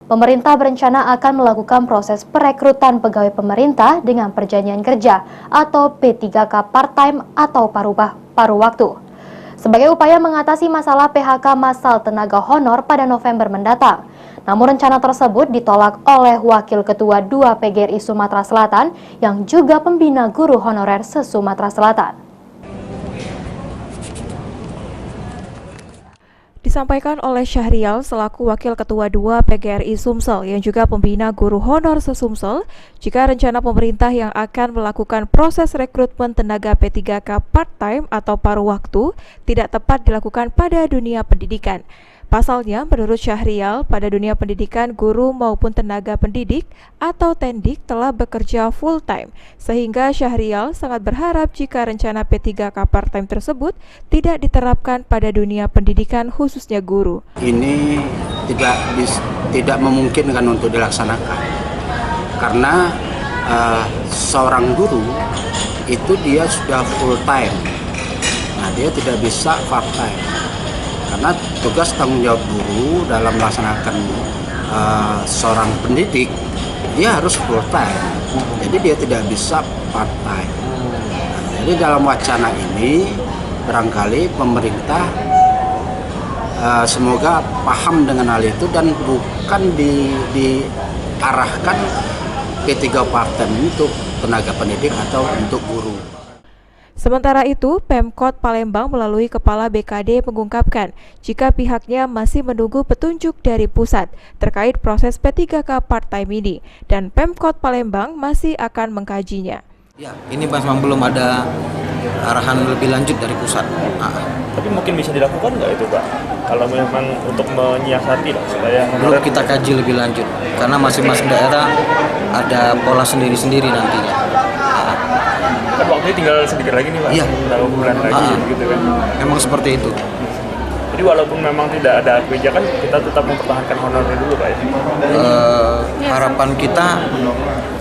Pemerintah berencana akan melakukan proses perekrutan pegawai pemerintah dengan perjanjian kerja atau P3K part-time atau paruh waktu. Sebagai upaya mengatasi masalah PHK massal tenaga honor pada November mendatang. Namun rencana tersebut ditolak oleh Wakil Ketua 2 PGRI Sumatera Selatan yang juga pembina guru honorer se-Sumatera Selatan. Disampaikan oleh Syahrial selaku Wakil Ketua 2 PGRI Sumsel yang juga pembina guru honor se-Sumsel, jika rencana pemerintah yang akan melakukan proses rekrutmen tenaga P3K part-time atau paruh waktu tidak tepat dilakukan pada dunia pendidikan. Pasalnya, menurut Syahrial, pada dunia pendidikan, guru maupun tenaga pendidik atau tendik telah bekerja full-time, sehingga Syahrial sangat berharap jika rencana P3K part-time tersebut tidak diterapkan pada dunia pendidikan khususnya guru. Ini tidak memungkinkan untuk dilaksanakan, karena seorang guru itu dia sudah full-time, nah dia tidak bisa part-time. Karena tugas tanggung jawab guru dalam melaksanakan seorang pendidik, dia harus full time, jadi dia tidak bisa part time. Jadi dalam wacana ini barangkali pemerintah semoga paham dengan hal itu dan bukan diarahkan P3 part time untuk tenaga pendidik atau untuk guru. Sementara itu, Pemkot Palembang melalui Kepala BKD mengungkapkan jika pihaknya masih menunggu petunjuk dari pusat terkait proses P3K part-time ini dan Pemkot Palembang masih akan mengkajinya. Ya, ini memang belum ada arahan lebih lanjut dari pusat. Tapi mungkin bisa dilakukan nggak itu, Pak? Kalau memang untuk menyiasati lah supaya belum kita kaji lebih lanjut karena masing-masing daerah ada pola sendiri-sendiri nantinya. Kan waktunya tinggal sedikit lagi nih, Pak. Iya. Beberapa bulan lagi gitu kan. Memang seperti itu. Jadi walaupun memang tidak ada kebijakan, kita tetap mempertahankan honornya dulu, Pak ya. Harapan kita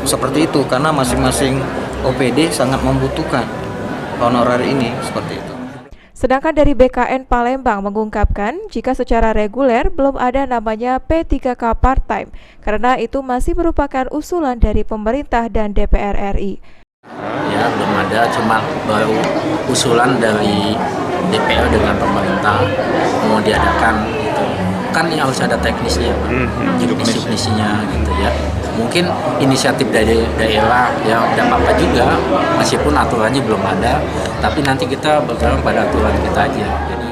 seperti itu karena masing-masing OPD sangat membutuhkan honorer ini seperti itu. Sedangkan dari BKN Palembang mengungkapkan jika secara reguler belum ada namanya P3K part-time karena itu masih merupakan usulan dari pemerintah dan DPR RI. Ya, belum ada, cuma baru usulan dari DPR dengan pemerintah mau diadakan gitu. Kan ini harus ada teknisnya, teknisnya gitu ya. Mungkin inisiatif dari daerah ya tidak apa-apa juga, meskipun aturannya belum ada, tapi nanti kita berpegang pada aturan kita aja. Jadi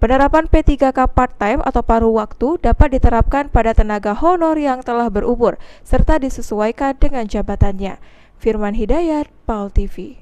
penerapan P3K part-time atau paruh waktu dapat diterapkan pada tenaga honor yang telah berumur serta disesuaikan dengan jabatannya. Firman Hidayat, PAL TV.